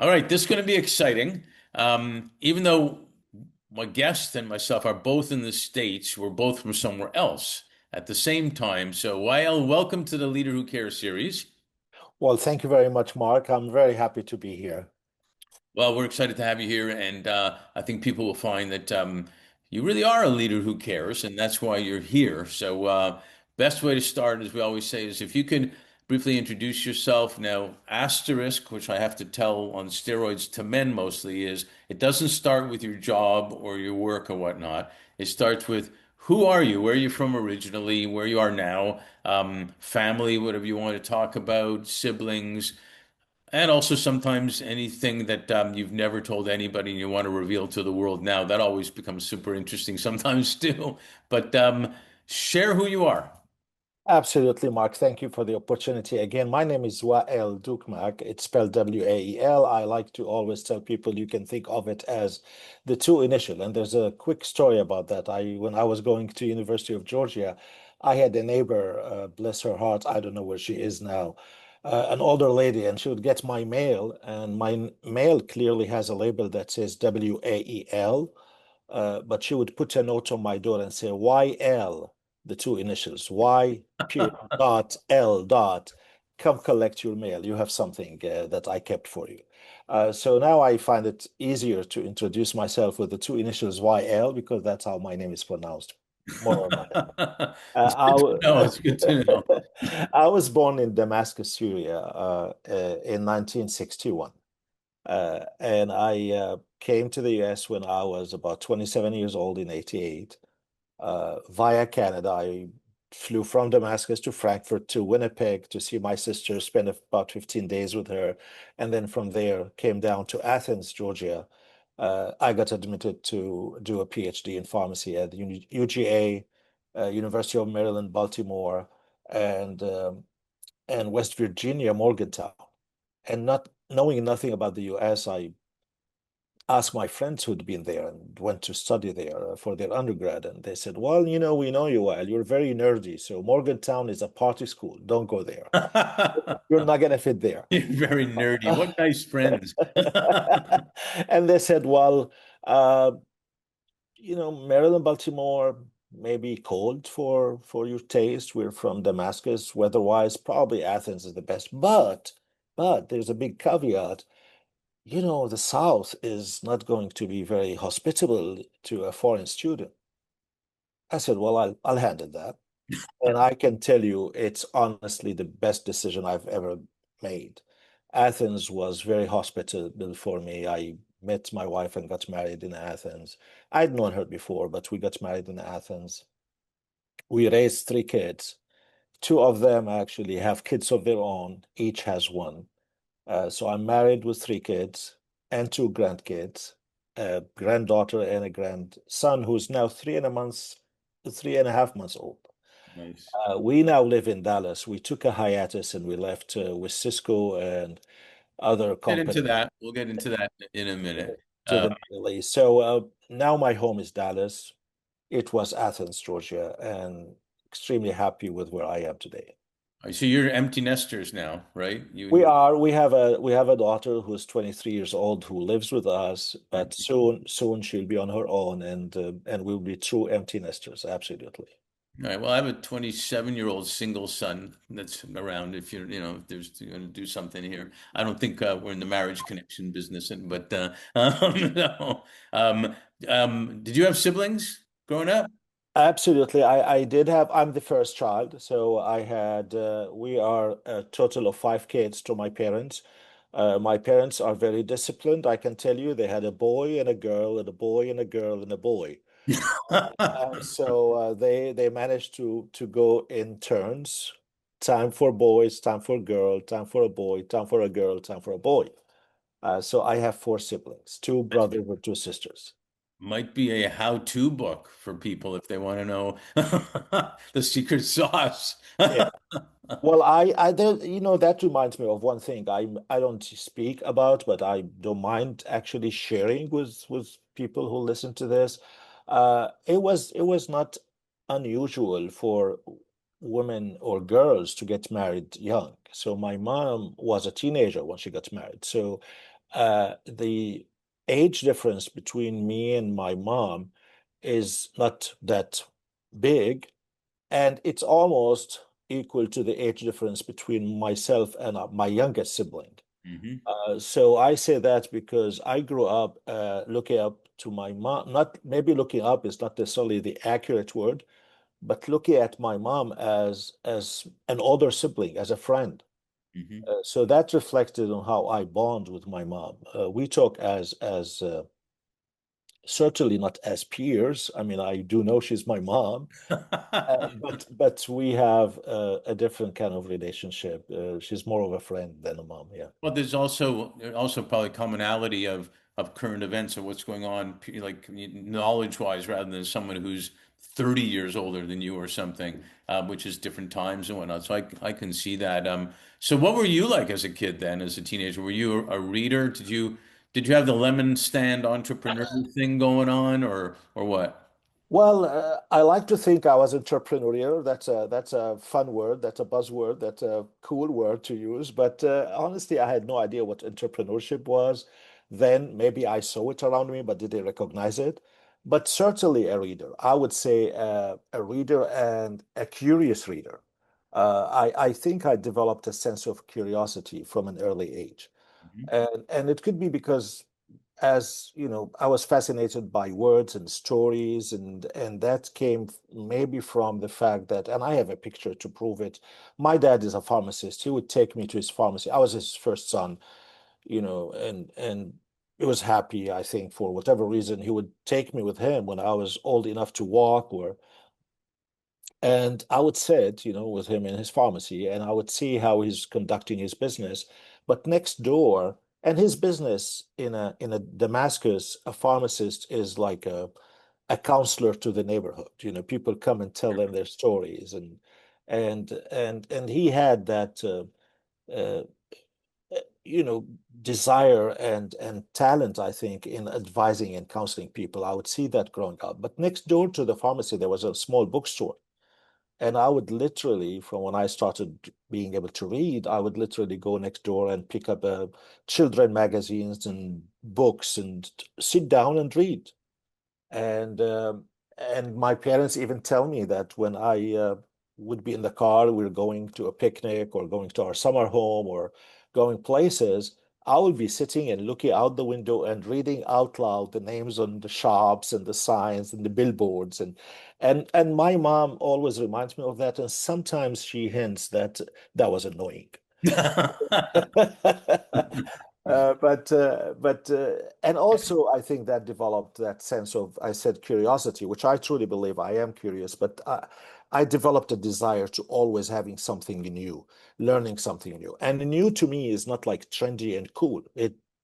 All right, this is going to be exciting. Even though my guest and myself are both in the States, we're both from somewhere else at the same time. So, Wael, welcome to the Leader Who Cares series. Well, thank you very much, Mark. I'm very happy to be here. Well, we're excited to have you here, and I think people will find that you really are a leader who cares, and that's why you're here. So, best way to start, as we always say, is if you could briefly introduce yourself. Now, asterisk, which I have to tell on steroids to men mostly, is it doesn't start with your job or your work or whatnot. It starts with who are you, where are you from originally, where you are now, family, whatever you want to talk about, siblings. And also sometimes anything that you've never told anybody and you want to reveal to the world now, that always becomes super interesting sometimes too. But share who you are. Absolutely, Mark. Thank you for the opportunity. Again, my name is Wael Doukmak. It's spelled W-A-E-L. I like to always tell people you can think of it as the two initial. And there's a quick story about that. When I was going to University of Georgia, I had a neighbor, bless her heart, I don't know where she is now, an older lady, and she would get my mail, and my mail clearly has a label that says W-A-E-L. But she would put a note on my door and say YL, the two initials, Y period dot L dot. Come collect your mail. You have something that I kept for you. So now I find it easier to introduce myself with the two initials YL because that's how my name is pronounced, more or less. It's good to know. It's good to know. I was born in Damascus, Syria, in 1961. And I came to the US when I was about 27 years old in 88. Via Canada, I flew from Damascus to Frankfurt to Winnipeg to see my sister, spend about 15 days with her. And then from there, came down to Athens, Georgia. I got admitted to do a PhD in pharmacy at the UGA, University of Maryland, Baltimore, and um, and West Virginia, Morgantown. And not knowing nothing about the US, I asked my friends who'd been there and went to study there for their undergrad. And they said, well, we know you well. You're very nerdy. So Morgantown is a party school. Don't go there. You're not going to fit there. You're very nerdy. What nice friends. And they said, well, uh, Maryland, Baltimore may be cold for your taste. We're from Damascus. Weather-wise, probably Athens is the best. But there's a big caveat. The South is not going to be very hospitable to a foreign student. I said, well, I'll handle that. And I can tell you, it's honestly the best decision I've ever made. Athens was very hospitable for me. I met my wife and got married in Athens. I'd known her before, but we got married in Athens. We raised three kids. Two of them actually have kids of their own. Each has one. So I'm married with three kids and two grandkids, a granddaughter and a grandson who's now 3.5 months old. Nice. We now live in Dallas. We took a hiatus and we left with Cisco and other Get into companies that. We'll get into that in a minute. to Uh, the Middle East. So now my home is Dallas. It was Athens, Georgia, and extremely happy with where I am today. so you're empty nesters now, right? You and We your are. We have a daughter who's 23 years old who lives with us, but wife. soon she'll be on her own, and we'll be true empty nesters. Absolutely. All right. Well, I have a 27-year-old single son that's around. If if there's going to do something here, I don't think we're in the marriage connection business, but no. Did you have siblings growing up? Absolutely. I did have. I'm the first child, so we are a total of five kids to my parents. My parents are very disciplined. I can tell you, they had a boy and a girl, and a boy and a girl and a boy. So they managed to go in turns. Time for boys, time for girl, time for a boy, time for a girl, time for a boy. So I have four siblings, two That brothers and two sisters. might be a how-to book for people if they want to know the secret sauce. Yeah. Well, that reminds me of one thing I don't speak about, but I don't mind actually sharing with people who listen to this. It was not unusual for women or girls to get married young. So my mom was a teenager when she got married. So the age difference between me and my mom is not that big, and it's almost equal to the age difference between myself and my youngest sibling. Hmm. So I say that because I grew up looking up to my mom. Not maybe looking up is not necessarily the accurate word, but looking at my mom as an older sibling, as a friend. Hmm. So that reflected on how I bond with my mom. We talk as certainly not as peers. I mean, I do know she's my mom, but we have a different kind of relationship. She's more of a friend than a mom. Yeah. Well, there's also probably commonality of current events of what's going on, like knowledge-wise, rather than someone who's 30 years older than you or something, which is different times and whatnot. So I can see that. So what were you like as a kid then, as a teenager? Were you a reader? Did you have the lemon stand entrepreneur thing going on, or what? Well, I like to think I was entrepreneurial. That's a fun word. That's a buzzword. That's a cool word to use. But honestly, I had no idea what entrepreneurship was. Then maybe I saw it around me, but did I recognize it? But certainly a reader. I would say a reader and a curious reader. I think I developed a sense of curiosity from an early age, and it could be because as you know, I was fascinated by words and stories, and that came maybe from the fact that, and I have a picture to prove it. My dad is a pharmacist. He would take me to his pharmacy. I was his first son, and he was happy, I think, for whatever reason. He would take me with him when I was old enough to walk, or and I would sit, with him in his pharmacy, and I would see how he's conducting his business. But next door, and his business in a Damascus, a pharmacist is like a counselor to the neighborhood. People come and tell them their stories, and he had that uh, desire and talent, I think, in advising and counseling people. I would see that growing up. But next door to the pharmacy, there was a small bookstore. And I would literally, from when I started being able to read, I would literally go next door and pick up children magazines and books and sit down and read. And and my parents even tell me that when I would be in the car, we are going to a picnic or going to our summer home or going places, I would be sitting and looking out the window and reading out loud the names on the shops and the signs and the billboards, and my mom always reminds me of that, and sometimes she hints that that was annoying. But and also I think that developed that sense of, I said, curiosity, which I truly believe I am curious, but I developed a desire to always having something new, learning something new. And new to me is not like trendy and cool.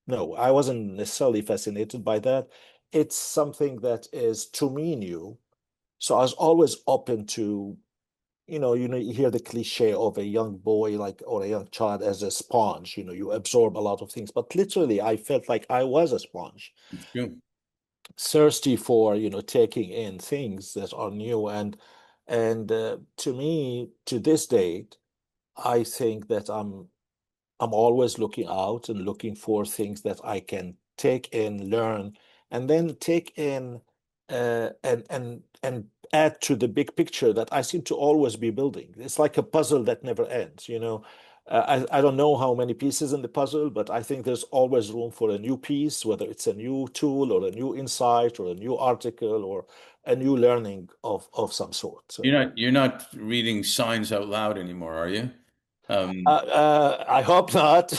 No, I wasn't necessarily fascinated by that. It's something that is to me new. So I was always open to, you hear the cliche of a young boy, like, or a young child as a sponge. You absorb a lot of things. But literally, I felt like I was a sponge, It's true. thirsty for, taking in things that are new. And to me, to this date, I think that I'm always looking out and looking for things that I can take in, learn, and then take in and add to the big picture that I seem to always be building. It's like a puzzle that never ends. I don't know how many pieces in the puzzle, but I think there's always room for a new piece, whether it's a new tool or a new insight or a new article or a new learning of some sort. So. You're not reading signs out loud anymore, are you? Um, I hope not.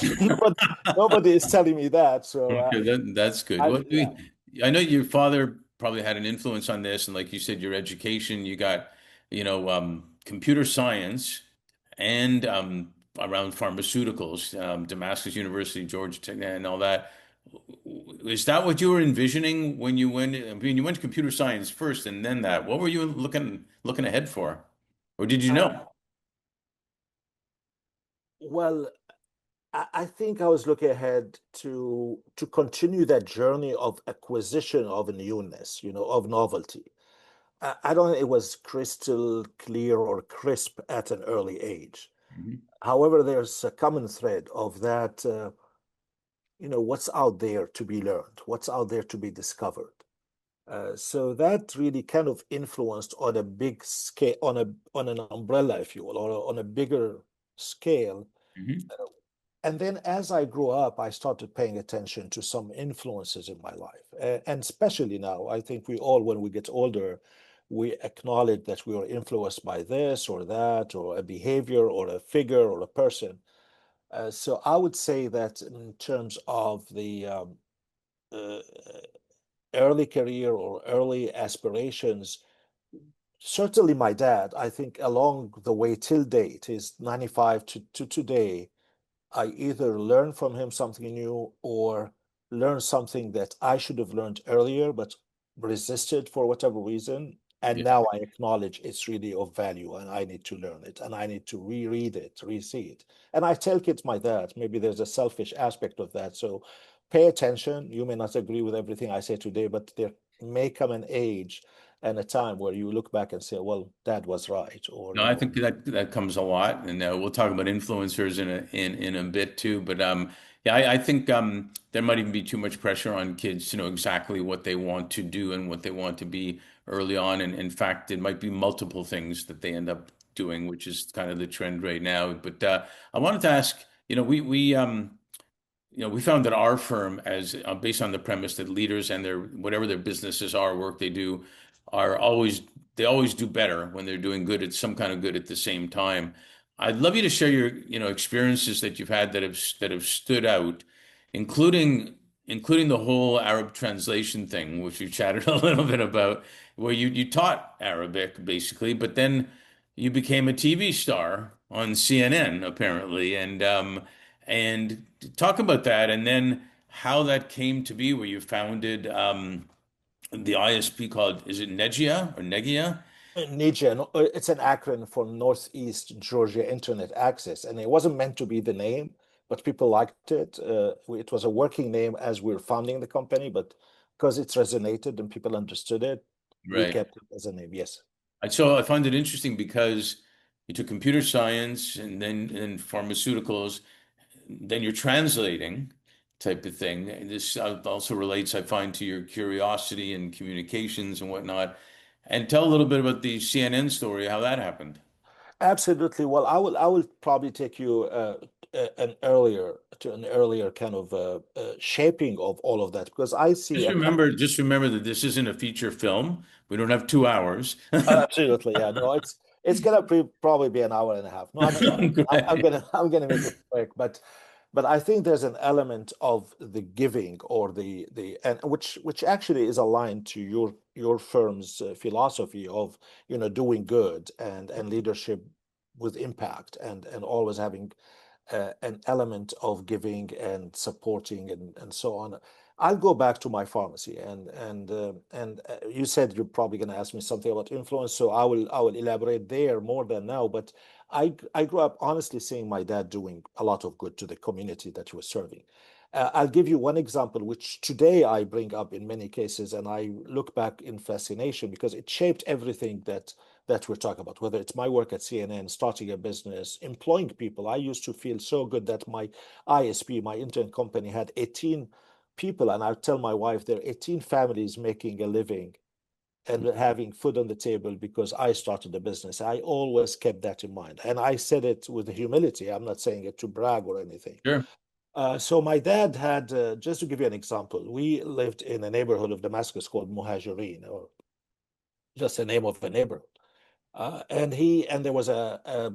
Nobody is telling me that. So Okay, that's good. yeah. I know your father probably had an influence on this, and like you said, your education, you got, computer science and around pharmaceuticals, Damascus University, Georgia Tech, and all that. Is that what you were envisioning when you went? I mean, you went to computer science first, and then that. What were you looking ahead for, or did you know? Well, I think I was looking ahead to continue that journey of acquisition of newness, of novelty. I don't think it was crystal clear or crisp at an early age. Mhm. However, there's a common thread of that what's out there to be learned, what's out there to be discovered. So that really kind of influenced on a big scale, on an umbrella, if you will, or on a bigger scale. Hmm. And then as I grew up, I started paying attention to some influences in my life. And especially now, I think we all, when we get older, we acknowledge that we are influenced by this or that, or a behavior, or a figure, or a person. So I would say that in terms of the uh, early career or early aspirations, certainly my dad, I think along the way till date, is 95 to today, I either learn from him something new or learn something that I should have learned earlier, but resisted for whatever reason. And Yeah. now I acknowledge it's really of value and I need to learn it and I need to reread it, re-see it. And I tell kids my dad, maybe there's a selfish aspect of that. So pay attention. You may not agree with everything I say today, but there may come an age and a time where you look back and say, well, dad was right. Or, No, I think that comes a lot, and we'll talk about influencers in a bit too. But yeah, I think there might even be too much pressure on kids to know exactly what they want to do and what they want to be early on. And in fact, it might be multiple things that they end up doing, which is kind of the trend right now. But I wanted to ask, we found that our firm, as based on the premise that leaders and their whatever their businesses are, work they do, are always they always do better when they're doing good at some kind of good at the same time. I'd love you to share your experiences that you've had that have stood out, including including the whole Arab translation thing, which we chatted a little bit about, where you taught Arabic basically, but then you became a TV star on CNN apparently, and talk about that, and then how that came to be, where you founded the ISP called, is it Negia or Negia? NIGIA, no, it's an acronym for Northeast Georgia Internet Access, and it wasn't meant to be the name, but people liked it. It was a working name as we were founding the company, but because it's resonated and people understood it, we Right. kept it as a name. Yes. So I find it interesting because you took computer science and pharmaceuticals, then you're translating type of thing. And this also relates, I find, to your curiosity and communications and whatnot. And tell a little bit about the CNN story, how that happened. Absolutely. Well, I will probably take you an earlier kind of shaping of all of that because I see a couple. Just remember that this isn't a feature film. We don't have 2 hours. Absolutely, yeah. No, it's gonna probably be an hour and a half. No, I'm Great. gonna make it quick, but I think there's an element of the giving or the and which actually is aligned to your firm's philosophy of doing good and leadership with impact and always having an element of giving and supporting and so on. I'll go back to my pharmacy and you said you're probably going to ask me something about influence, so I will elaborate there more than now. But I grew up honestly seeing my dad doing a lot of good to the community that he was serving. I'll give you one example, which today I bring up in many cases, and I look back in fascination because it shaped everything that we're talking about, whether it's my work at CNN, starting a business, employing people. I used to feel so good that my ISP, my internet company, had 18 people, and I tell my wife there are 18 families making a living and having food on the table because I started a business. I always kept that in mind. And I said it with humility. I'm not saying it to brag or anything. Sure. So my dad had, just to give you an example, we lived in a neighborhood of Damascus called Muhajirin, or just the name of a neighborhood. And there was a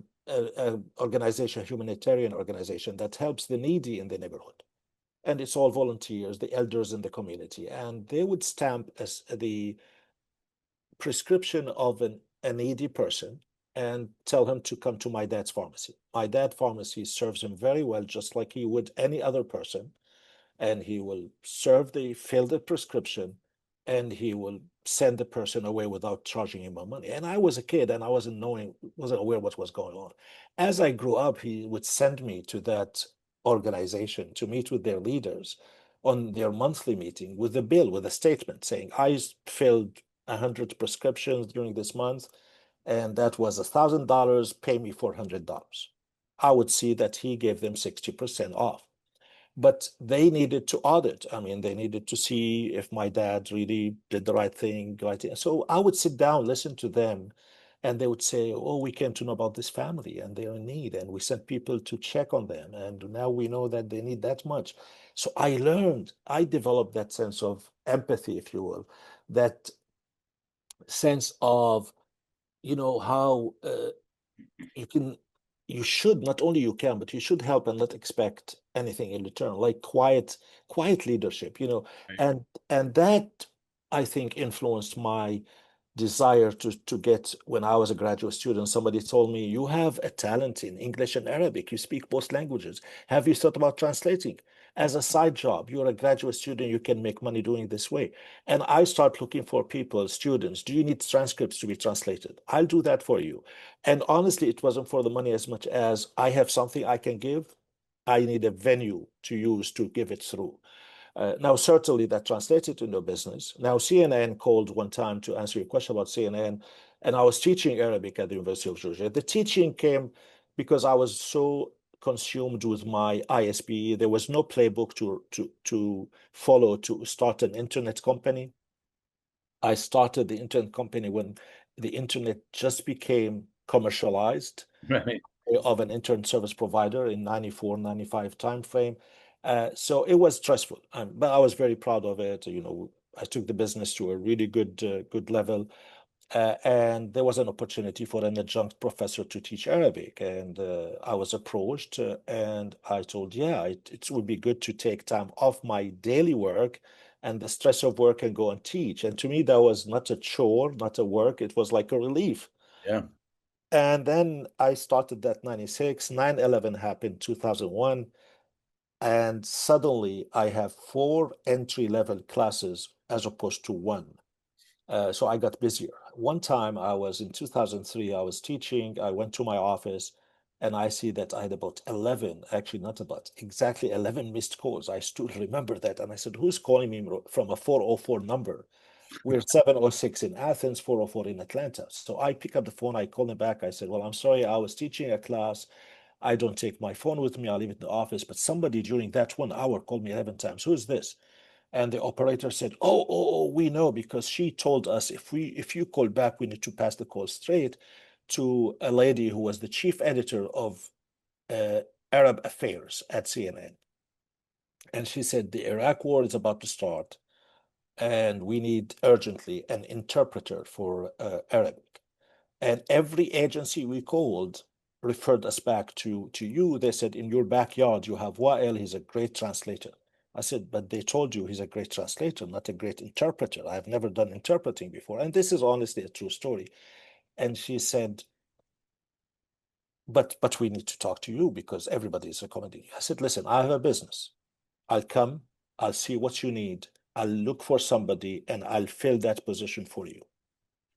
organization, a humanitarian organization that helps the needy in the neighborhood, and it's all volunteers, the elders in the community, and they would stamp as the prescription of a needy person and tell him to come to my dad's pharmacy. My dad's pharmacy serves him very well, just like he would any other person, and he will fill the prescription, and he will send the person away without charging him money. And I was a kid and I wasn't aware what was going on. As I grew up, he would send me to that organization to meet with their leaders on their monthly meeting with a bill, with a statement saying, I filled 100 prescriptions during this month, and that was $1,000, pay me $400. I would see that he gave them 60% off. but they needed to audit. I mean, they needed to see if my dad really did the right thing, right thing. So I would sit down, listen to them, and they would say, "Oh, we came to know about this family and they're in need, and we sent people to check on them, and now we know that they need that much." So I developed that sense of empathy, if you will, that sense of, how you can you should, not only you can, but you should help and not expect anything in return, like quiet leadership, Right. and that, I think, influenced my desire to get. When I was a graduate student, somebody told me, "You have a talent in English and Arabic. You speak both languages. Have you thought about translating as a side job? You're a graduate student, you can make money doing this way." And I start looking for people, students. Do you need transcripts to be translated? I'll do that for you. And honestly, it wasn't for the money as much as I have something I can give. I need a venue to use to give it through. Now, certainly that translated into business. Now, CNN called one time to answer your question about CNN, and I was teaching Arabic at the University of Georgia. The teaching came because I was so consumed with my ISP. There was no playbook to follow to start an internet company. I started the internet company when the internet just became commercialized Right. of an internet service provider in 94, 95 timeframe. So it was stressful, but I was very proud of it. I took the business to a really good level. And there was an opportunity for an adjunct professor to teach Arabic. And I was approached and I told, yeah, it would be good to take time off my daily work and the stress of work and go and teach. And to me, that was not a chore, not a work. It was like a relief. Yeah. And then I started that 96, 9/11 happened 2001. And suddenly I have four entry-level classes as opposed to one. So I got busier. One time I was in 2003, I was teaching. I went to my office and I see that I had about 11, actually not about, exactly 11 missed calls. I still remember that. And I said, "Who's calling me from a 404 number?" We're 706 in Athens, 404 in Atlanta. So I pick up the phone, I call him back. I said, "Well, I'm sorry, I was teaching a class. I don't take my phone with me. I leave it in the office. But somebody during that 1 hour called me 11 times. Who's this?" And the operator said, "Oh, we know because she told us if you call back, we need to pass the call straight to a lady who was the chief editor of uh, Arab Affairs at CNN. And she said the Iraq war is about to start, and we need urgently an interpreter for Arabic." And every agency we called referred us back to you. They said, "In your backyard, you have Wael. He's a great translator." I said, "But they told you he's a great translator, not a great interpreter. I've never done interpreting before." And this is honestly a true story. And she said, but we need to talk to you because everybody is recommending you." I said, "Listen, I have a business. I'll come, I'll see what you need. I'll look for somebody and I'll fill that position for you.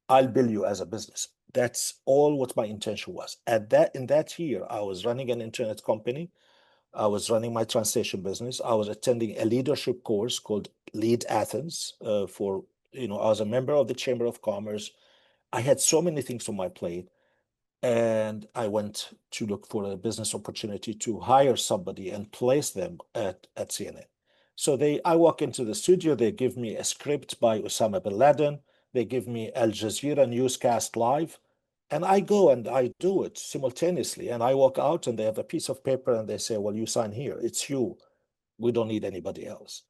I'll bill you as a business." That's all what my intention was. In that year, I was running an internet company. I was running my translation business. I was attending a leadership course called Lead Athens. I was a member of the Chamber of Commerce. I had so many things on my plate, and I went to look for a business opportunity to hire somebody and place them at CNN. So I walk into the studio, they give me a script by Osama bin Laden, they give me Al Jazeera newscast live, and I go and I do it simultaneously. And I walk out and they have a piece of paper and they say, "Well, you sign here. It's you. We don't need anybody else."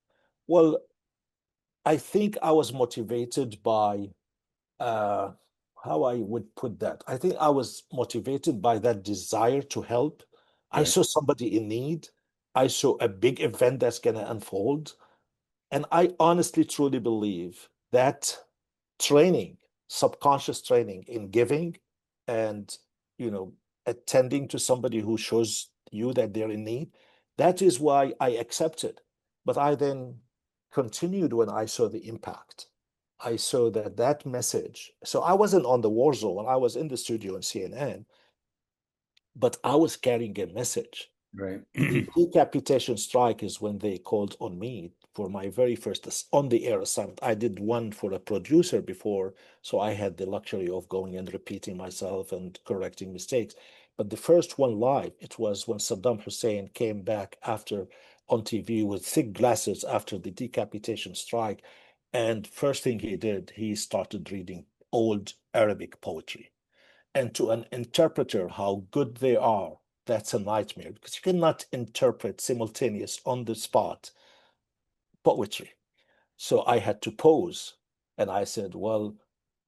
Well, I think I was motivated by uh, how I would put that. I think I was motivated by that desire to help. I Right. saw somebody in need. I saw a big event that's going to unfold. And I honestly, truly believe that training, subconscious training in giving and, you know, attending to somebody who shows you that they're in need, that is why I accepted. But I then continued when I saw the impact. I saw that message. So I wasn't on the war zone. I was in the studio in CNN, but I was carrying a message. Right. The decapitation strike is when they called on me for my very first on the air assignment. I did one for a producer before, so I had the luxury of going and repeating myself and correcting mistakes. But the first one live, it was when Saddam Hussein came back after on TV with thick glasses after the decapitation strike. And first thing he did, he started reading old Arabic poetry. And to an interpreter, how good they are, that's a nightmare because you cannot interpret simultaneous on the spot poetry. So I had to pause and I said, well,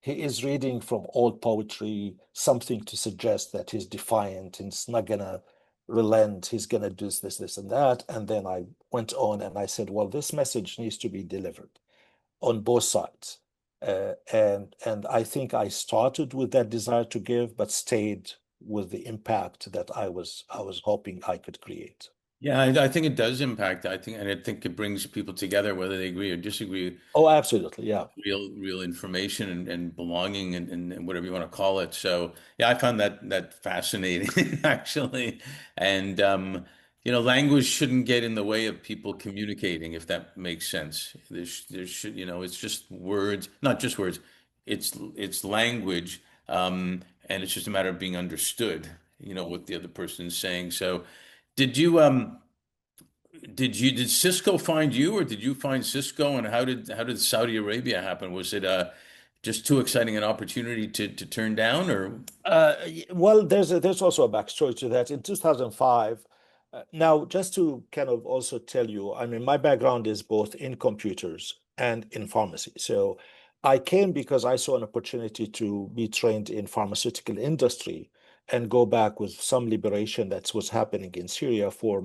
he is reading from old poetry, something to suggest that he's defiant, he's not gonna relent, he's gonna do this, and that. And then I went on and I said, well, this message needs to be delivered on both sides. And I think I started with that desire to give, but stayed with the impact that I was hoping I could create. Yeah, I think it does impact. And I think it brings people together, whether they agree or disagree. Oh, absolutely. Yeah. Real information and belonging and whatever you want to call it. So yeah, I found that fascinating actually. And language shouldn't get in the way of people communicating, if that makes sense. There should, it's just words, not just words. It's language, and it's just a matter of being understood, what the other person is saying. So did you did Cisco find you, or did you find Cisco? And how did Saudi Arabia happen? Was it just too exciting an opportunity to turn down, or Well, there's also a backstory to that. In 2005, now just to kind of also tell you, I mean, my background is both in computers and in pharmacy. So I came because I saw an opportunity to be trained in pharmaceutical industry and go back with some liberation that was happening in Syria for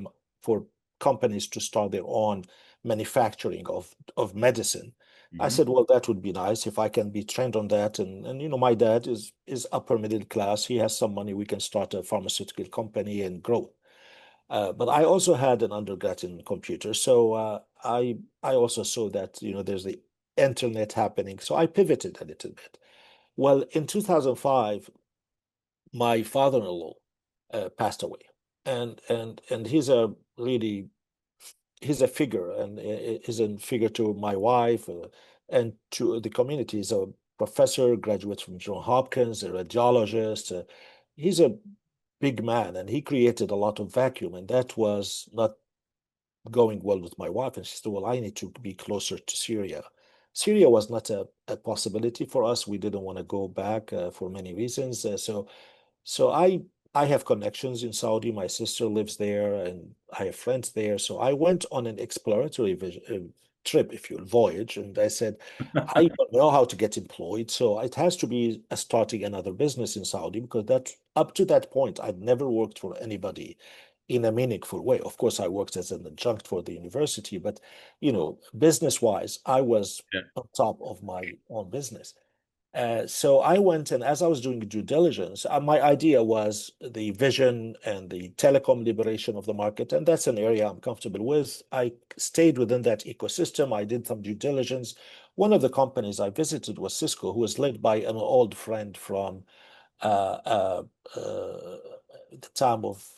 companies to start their own manufacturing of medicine. I Mhm. said, well, that would be nice if I can be trained on that. And my dad is upper middle class. He has some money. We can start a pharmaceutical company and grow. But I also had an undergrad in computers, so I also saw that there's the internet happening. So I pivoted a little bit. Well, in 2005, my father-in-law passed away, and he's a figure and is a figure to my wife and to the community. He's a professor, graduate from Johns Hopkins, a radiologist. He's a big man and he created a lot of vacuum, and that was not going well with my wife. And she said, well, I need to be closer to Syria. Syria was not a possibility for us. We didn't want to go back for many reasons. So I have connections in Saudi. My sister lives there, and I have friends there. So I went on an exploratory trip, if you will, voyage, and I said, I don't know how to get employed, so it has to be starting another business in Saudi because that up to that point I'd never worked for anybody in a meaningful way. Of course, I worked as an adjunct for the university, but business-wise, I was Yeah. on top of my own business. So I went, and as I was doing due diligence, my idea was the vision and the telecom liberation of the market, and that's an area I'm comfortable with. I stayed within that ecosystem. I did some due diligence. One of the companies I visited was Cisco, who was led by an old friend from uh, uh, uh, the time of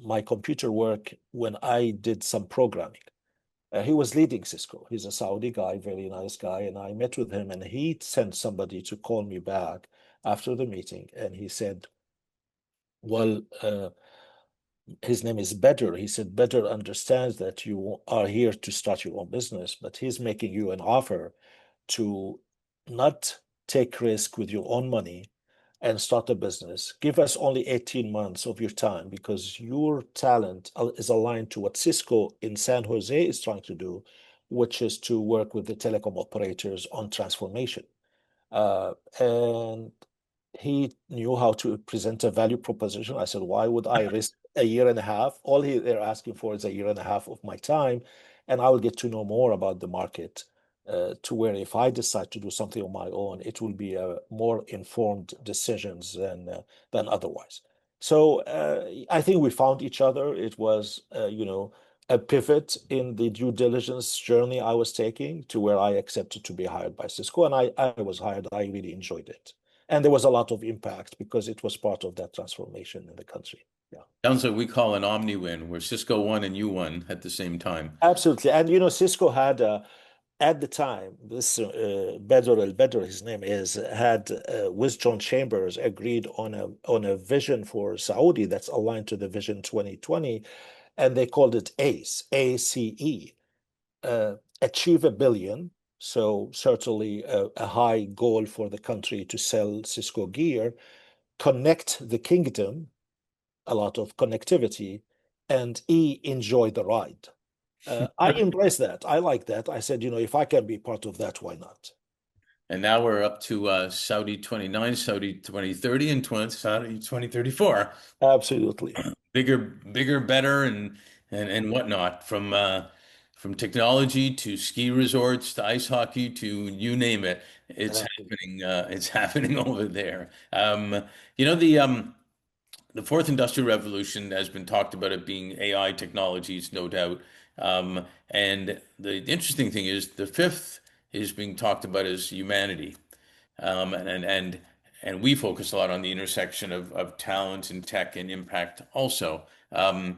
my computer work when I did some programming. He was leading Cisco. He's a Saudi guy, very nice guy. And I met with him, and he sent somebody to call me back after the meeting. And he said, well, his name is Better. He said, Better understands that you are here to start your own business, but he's making you an offer to not take risk with your own money and start a business. Give us only 18 months of your time because your talent is aligned to what Cisco in San Jose is trying to do, which is to work with the telecom operators on transformation. And he knew how to present a value proposition. I said, why would I risk a year and a half? They're asking for is a year and a half of my time, and I will get to know more about the market to where if I decide to do something on my own, it will be a more informed decisions than otherwise. So I think we found each other. It was, a pivot in the due diligence journey I was taking to where I accepted to be hired by Cisco, and I was hired. I really enjoyed it. And there was a lot of impact because it was part of that transformation in the country. Yeah, Sounds like we call an omni win, where Cisco won and you won at the same time. absolutely. And Cisco had at the time this Bedr, his name is, had with John Chambers agreed on a vision for Saudi that's aligned to the Vision 2020. and they called it ACE, ACE, achieve a billion. So certainly a high goal for the country to sell Cisco gear, connect the kingdom, a lot of connectivity, and E, enjoy the ride. I embrace that. I like that. I said, if I can be part of that, why not? And now we're up to Saudi 29, Saudi 2030, and Saudi 2034. Absolutely. Bigger, bigger, better, and whatnot. From technology to ski resorts to ice hockey to you name it, it's Absolutely. happening. It's happening over there. You know the fourth industrial revolution has been talked about it being AI technologies, no doubt. And the interesting thing is the fifth is being talked about as humanity. Um, and and and we focus a lot on the intersection of talent and tech and impact also. Um,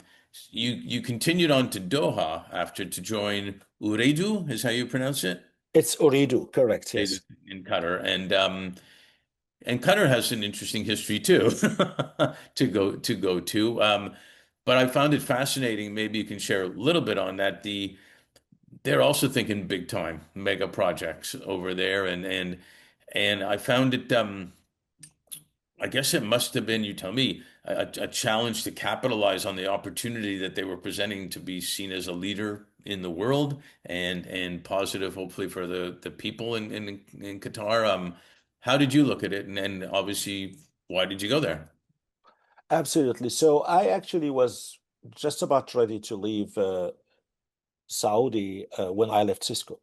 you continued on to Doha after to join Ooredoo, is how you pronounce it? It's Ooredoo, correct, yes. In Qatar. And Qatar has an interesting history too to go to. But I found it fascinating. Maybe you can share a little bit on that. They're also thinking big time mega projects over there, and I found it. I guess it must have been, you tell me, a challenge to capitalize on the opportunity that they were presenting to be seen as a leader in the world and positive, hopefully, for the people in Qatar. How did you look at it? And obviously, why did you go there? Absolutely. So I actually was just about ready to leave Saudi when I left Cisco.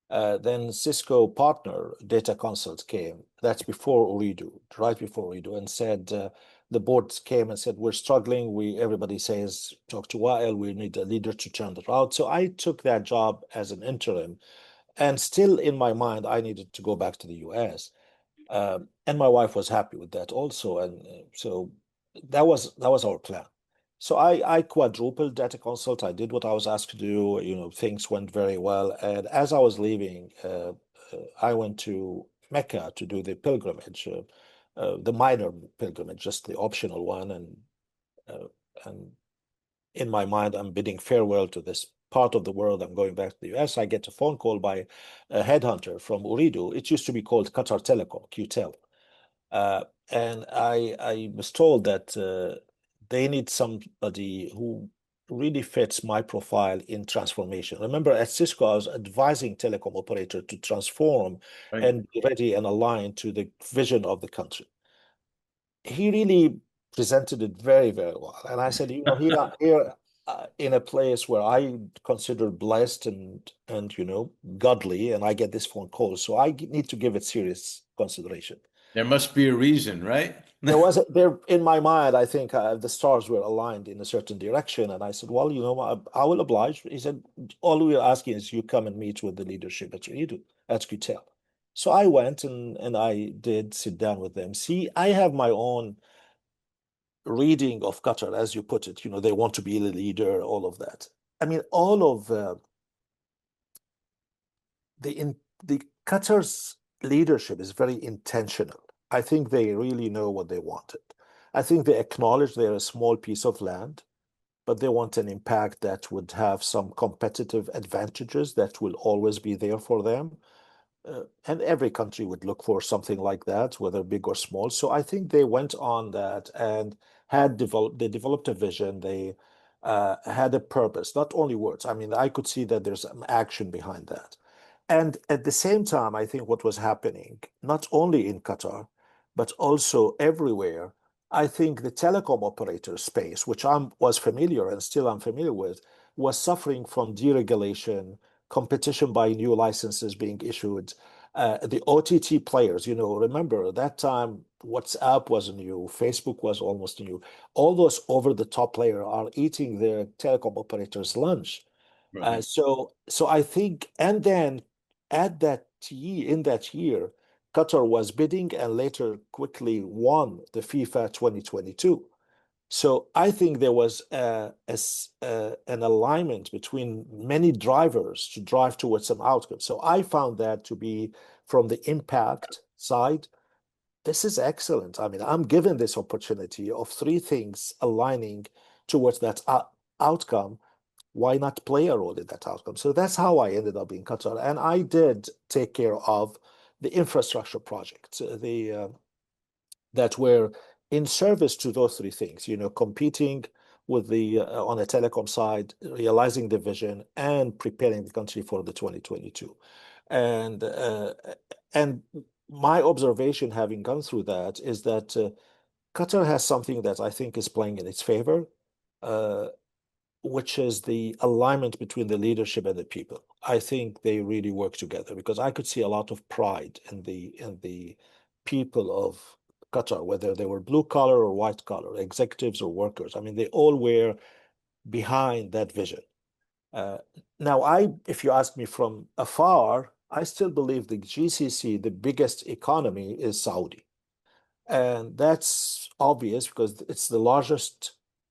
Then Cisco partner data consult came. That's before Ooredoo, right before Ooredoo, and said the board came and said we're struggling. Everybody says talk to Wael. We need a leader to turn the route. So I took that job as an interim, and still in my mind I needed to go back to the U.S. And my wife was happy with that also, and so that was our plan. So I quadrupled data consult. I did what I was asked to do. Things went very well. And as I was leaving, I went to Mecca to do the pilgrimage, the minor pilgrimage, just the optional one. And in my mind, I'm bidding farewell to this part of the world. I'm going back to the US. I get a phone call by a headhunter from Ooredoo. It used to be called Qatar Telecom, QTEL. Uh, and I was told that they need somebody who really fits my profile in transformation. Remember, at Cisco, I was advising telecom operator to transform Right. and be ready and aligned to the vision of the country. He really presented it very, very well. And I said, here in a place where I consider blessed and godly, and I get this phone call, so I need to give it serious consideration. There must be a reason, right? There in my mind, I think the stars were aligned in a certain direction, and I said, "Well, I will oblige." He said, "All we're asking is you come and meet with the leadership at Redo at QTEL." So I went and I did sit down with them. See, I have my own reading of Qatar, as you put it. They want to be the leader, all of that. I mean, all of the Qatar's leadership is very intentional. I think they really know what they wanted. I think they acknowledge they're a small piece of land, but they want an impact that would have some competitive advantages that will always be there for them. And every country would look for something like that, whether big or small. So I think they went on that and they developed a vision. They had a purpose, not only words. I mean, I could see that there's some action behind that. And at the same time, I think what was happening, not only in Qatar, but also everywhere, I think the telecom operator space, which I was familiar and still I'm familiar with, was suffering from deregulation, competition by new licenses being issued. The OTT players, remember at that time, WhatsApp was new, Facebook was almost new. All those over-the-top players are eating their telecom operators' lunch. Right. So I think, and then in that year, Qatar was bidding and later quickly won the FIFA 2022. So I think there was an alignment between many drivers to drive towards some outcome. So I found that to be from the impact side, this is excellent. I mean, I'm given this opportunity of three things aligning towards that. outcome, why not play a role in that outcome? So that's how I ended up in Qatar. And I did take care of the infrastructure projects, that were in service to those three things, competing with the on the telecom side, realizing the vision and preparing the country for the 2022. And and my observation having gone through that is that Qatar has something that I think is playing in its favor, uh, which is the alignment between the leadership and the people. I think they really work together because I could see a lot of pride in the people of Qatar, whether they were blue collar or white collar, executives or workers. I mean, they all were behind that vision. Uh, Now, if you ask me from afar, I still believe the GCC, the biggest economy, is Saudi. And that's obvious because it's the largest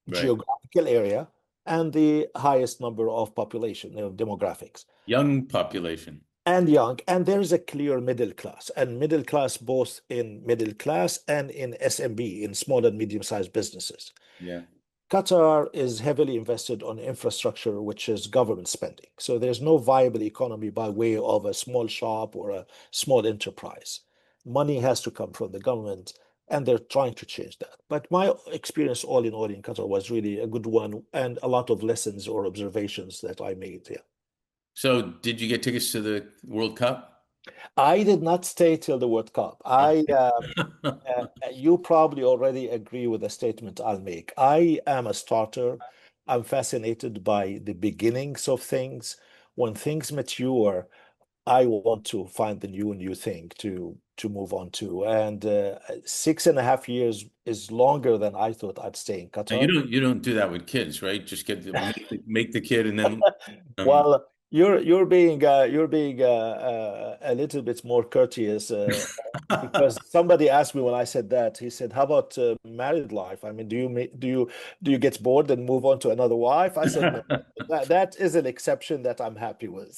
Right. geographical area and the highest number of population, demographics, Young population. and young. And there is a clear middle class, and middle class both in middle class and in SMB, in small and medium-sized businesses. Yeah. Qatar is heavily invested on infrastructure, which is government spending. So there's no viable economy by way of a small shop or a small enterprise. Money has to come from the government, and they're trying to change that. But my experience, all in all, in Qatar was really a good one, and a lot of lessons or observations that I made here. So did you get tickets to the World Cup? I did not stay till the World Cup. You probably already agree with the statement I'll make. I am a starter. I'm fascinated by the beginnings of things. When things mature, I want to find the new thing to move on to. And 6.5 years is longer than I thought I'd stay in Now, Qatar. you don't do that with kids, right? Just make the kid and then um Well, you're being a little bit more courteous, because somebody asked me when I said that. He said, "How about married life? I mean, do you get bored and move on to another wife?" I said, "No, that is an exception that I'm happy with."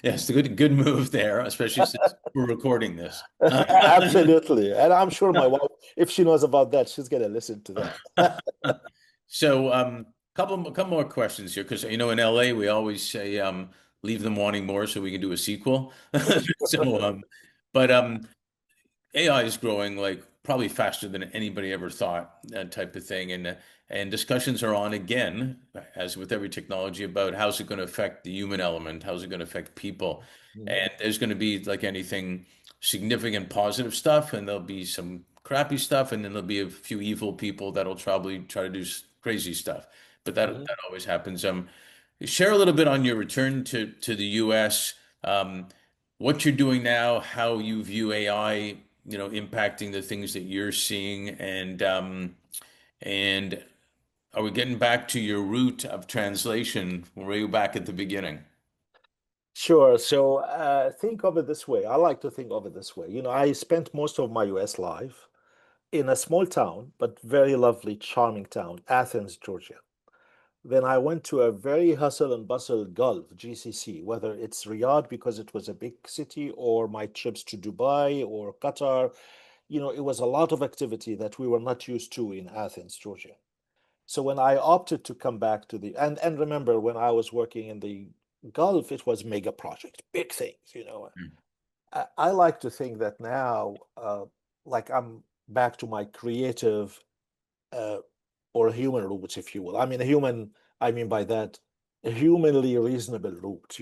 yes, the good move there, especially since we're recording this. Absolutely, and I'm sure my wife, if she knows about that, she's gonna listen to that. So, couple more questions here, because in LA we always say leave them wanting more so we can do a sequel. So, but AI is growing like probably faster than anybody ever thought, that type of thing. And discussions are on again, as with every technology, about how's it going to affect the human element, how's it going to affect people. Mhm, And there's going to be, like anything, significant positive stuff, and there'll be some crappy stuff, and then there'll be a few evil people that'll probably try to do crazy stuff. But mhm. that always happens. Share a little bit on your return to the US. What you're doing now, how you view AI, impacting the things that you're seeing, and are we getting back to your root of translation? Were you back at the beginning? Sure. So think of it this way. I like to think of it this way. I spent most of my US life in a small town, but very lovely, charming town, Athens, Georgia. Then I went to a very hustle and bustle Gulf, GCC, whether it's Riyadh because it was a big city, or my trips to Dubai or Qatar. It was a lot of activity that we were not used to in Athens, Georgia. So when I opted to come back to and remember when I was working in the Gulf, it was mega projects, big things. Mm. I like to think that now, like I'm back to my creative, uh, or human roots, if you will. I mean, I mean by that, a humanly reasonable route.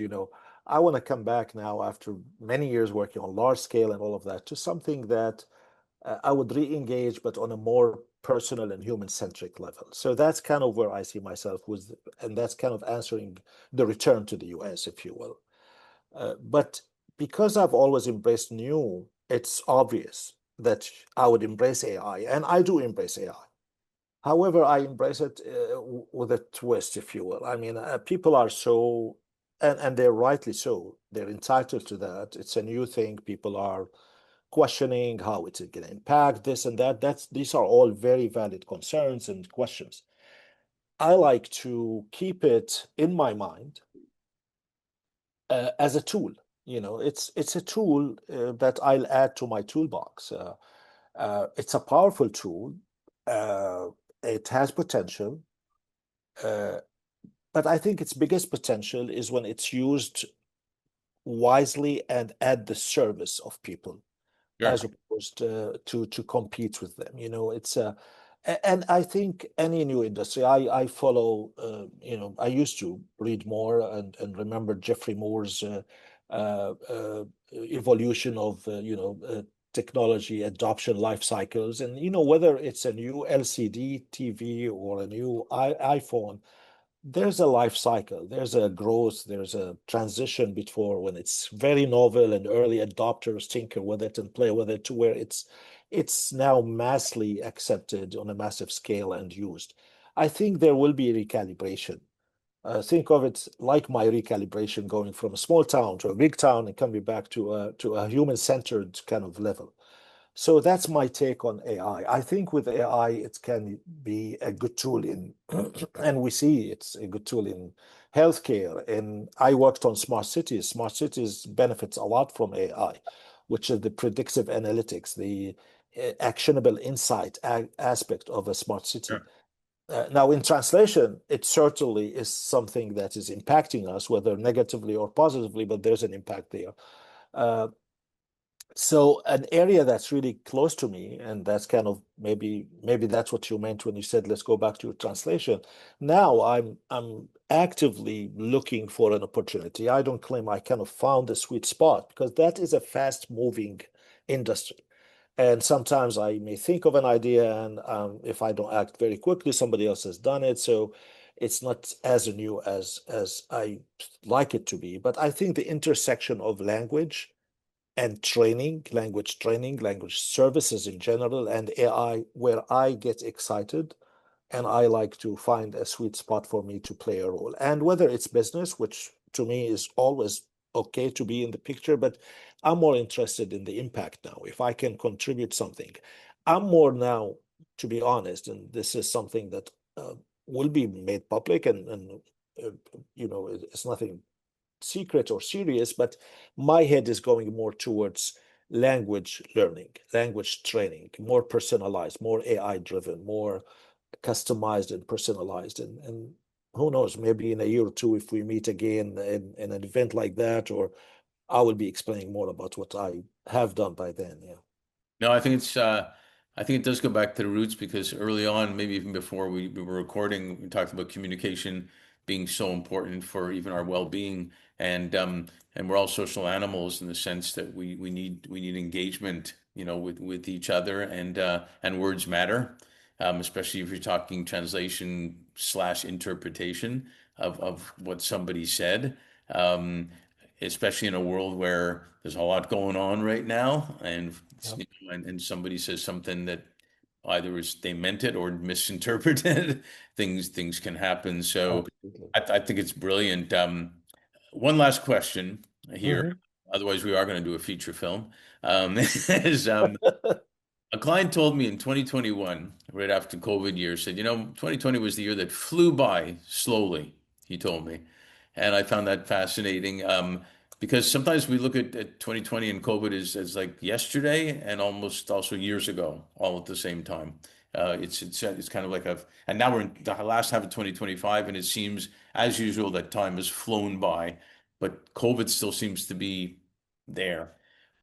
I want to come back now after many years working on large scale and all of that to something that I would re-engage, but on a more personal and human-centric level. So that's kind of where I see myself with, and that's kind of answering the return to the US, if you will. But because I've always embraced new, it's obvious that I would embrace AI, and I do embrace AI. However, I embrace it with a twist, if you will. I mean, people are so, and they're rightly so, they're entitled to that. It's a new thing. People are questioning how it's going to impact this and that. These are all very valid concerns and questions. I like to keep it in my mind as a tool. It's a tool that I'll add to my toolbox. It's a powerful tool. Uh, it has potential. Uh, but I think its biggest potential is when it's used wisely and at the service of people, as Sure. opposed to compete with them. It's and I think any new industry, I follow. I used to read more and remember Jeffrey Moore's uh, uh, evolution of technology adoption life cycles, and whether it's a new LCD TV or a new iPhone, there's a life cycle, there's a growth, there's a transition before when it's very novel and early adopters tinker with it and play with it to where it's now massively accepted on a massive scale and used. I think there will be recalibration. Think of it like my recalibration going from a small town to a big town and coming back to a human-centered kind of level. So that's my take on AI. I think with AI, it can be a good tool in, and we see it's a good tool in healthcare. And I worked on smart cities. Smart cities benefits a lot from AI, which is the predictive analytics, the actionable insight aspect of a smart city. Sure. Now, in translation, it certainly is something that is impacting us, whether negatively or positively, but there's an impact there. Uh, so an area that's really close to me, and that's kind of maybe that's what you meant when you said let's go back to your translation. Now I'm actively looking for an opportunity. I don't claim I kind of found the sweet spot because that is a fast moving industry. And sometimes I may think of an idea, and if I don't act very quickly, somebody else has done it. So it's not as new as I like it to be. But I think the intersection of language and training, language services in general, and AI, where I get excited and I like to find a sweet spot for me to play a role. And whether it's business, which to me is always okay to be in the picture, but I'm more interested in the impact now. If I can contribute something, I'm more now, to be honest, and this is something that will be made public and uh, it's nothing secret or serious, but my head is going more towards language learning, language training, more personalized, more AI driven, more customized and personalized. And who knows, maybe in a year or two, if we meet again in an event like that, or I will be explaining more about what I have done by then. Yeah. No, I think it does go back to the roots because early on, maybe even before we were recording, we talked about communication being so important for even our well-being, and and we're all social animals in the sense that we need engagement, with each other, and words matter, especially if you're talking translation slash interpretation of what somebody said. Um, Especially in a world where there's a lot going on right now, and Yeah. and somebody says something that either is they meant it or misinterpreted, things can happen. So Absolutely. I think it's brilliant. One last question here, Mhm. otherwise we are going to do a feature film. Is a client told me in 2021, right after COVID year, said, 2020 was the year that flew by slowly, he told me. And I found that fascinating because sometimes we look at 2020 and COVID as like yesterday and almost also years ago, all at the same time. It's kind of like and now we're in the last half of 2025, and it seems, as usual, that time has flown by, but COVID still seems to be there.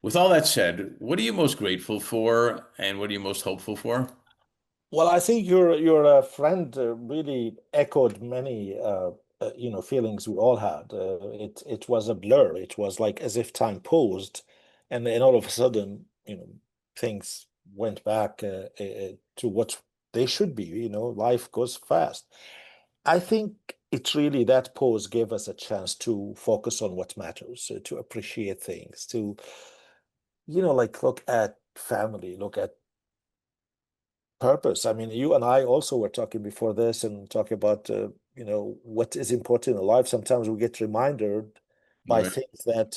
With all that said, what are you most grateful for and what are you most hopeful for? Well, I think your friend really echoed many feelings we all had. It was a blur. It was like as if time paused, and then all of a sudden, things went back to what they should be. Life goes fast. I think it's really that pause gave us a chance to focus on what matters, to appreciate things, to like look at family, look at purpose. I mean, you and I also were talking before this and talking about, what is important in life. Sometimes we get reminded by Right. things that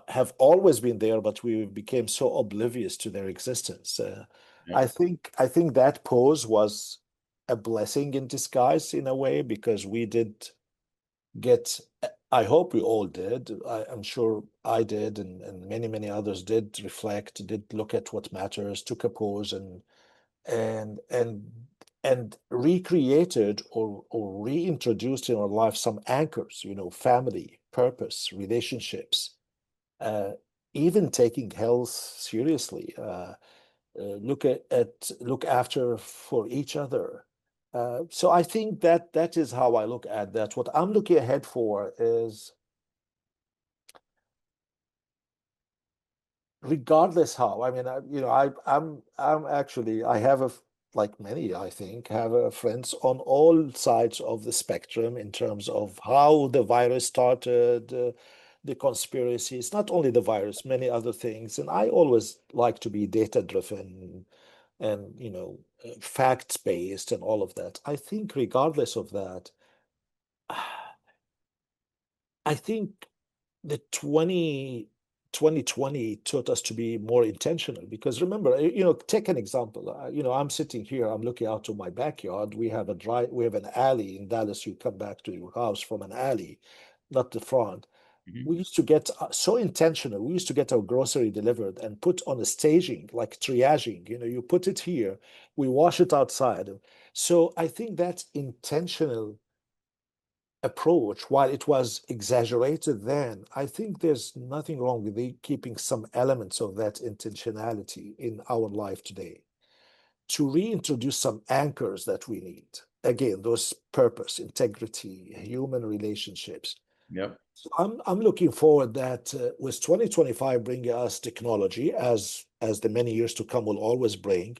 have always been there, but we became so oblivious to their existence. Yep. I think that pause was a blessing in disguise in a way because we did get. I hope we all did. I'm sure I did, and many others did reflect, did look at what matters, took a pause, and and recreated or reintroduced in our life some anchors, family, purpose, relationships, uh, even taking health seriously. Look after for each other. So I think that is how I look at that. What I'm looking ahead for is, regardless how, I mean, I'm actually, I have like many, I think, have friends on all sides of the spectrum in terms of how the virus started, the conspiracies, not only the virus, many other things. And I always like to be data driven and, facts based and all of that. I think regardless of that, I think the 2020 taught us to be more intentional because remember, take an example. I'm sitting here, I'm looking out to my backyard. We have an alley in Dallas. You come back to your house from an alley, not the front. Mhm. We used to get so intentional. We used to get our grocery delivered and put on a staging, like triaging. You put it here, we wash it outside. So I think that intentional approach, while it was exaggerated then, I think there's nothing wrong with keeping some elements of that intentionality in our life today to reintroduce some anchors that we need. Again, those purpose, integrity, human relationships. Yep. So I'm looking forward that with 2025 bringing us technology, as the many years to come will always bring,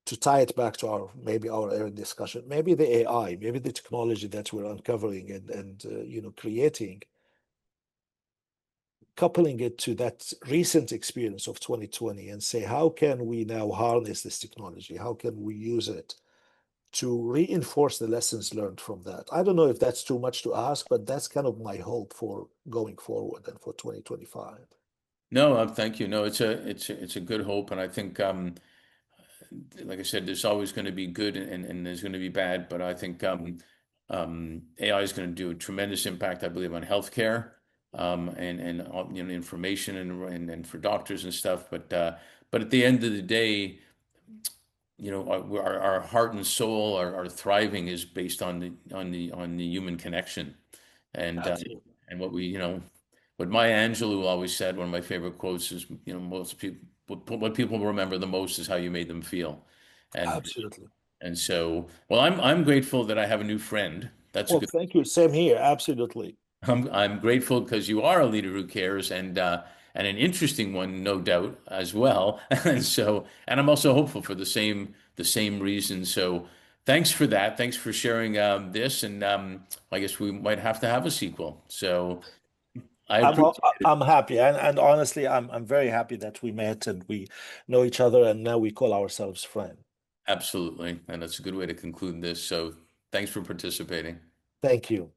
to tie it back to our earlier discussion, maybe the AI, maybe the technology that we're uncovering and creating, coupling it to that recent experience of 2020 and say, how can we now harness this technology? How can we use it to reinforce the lessons learned from that? I don't know if that's too much to ask, but that's kind of my hope for going forward and for 2025. No, thank you. No, it's a good hope, and I think like I said, there's always going to be good and there's going to be bad, but I think AI is going to do a tremendous impact, I believe, on healthcare and information and for doctors and stuff. But at the end of the day, our heart and soul, our thriving is based on the human connection, and uh, Absolutely. and what Maya Angelou always said. One of my favorite quotes is, most people what people remember the most is how you made them feel, and Absolutely. so, well, I'm grateful that I have a new friend. That's a Well, good. thank you. Same here. Absolutely. I'm grateful because you are a leader who cares, and an interesting one, no doubt, as well. And I'm also hopeful for the same reason. So, thanks for that. Thanks for sharing this, and I guess we might have to have a sequel. So, I I'm appreciate it. I'm happy, and honestly, I'm very happy that we met and we know each other, and now we call ourselves friends. Absolutely, and that's a good way to conclude this. So, thanks for participating. Thank you.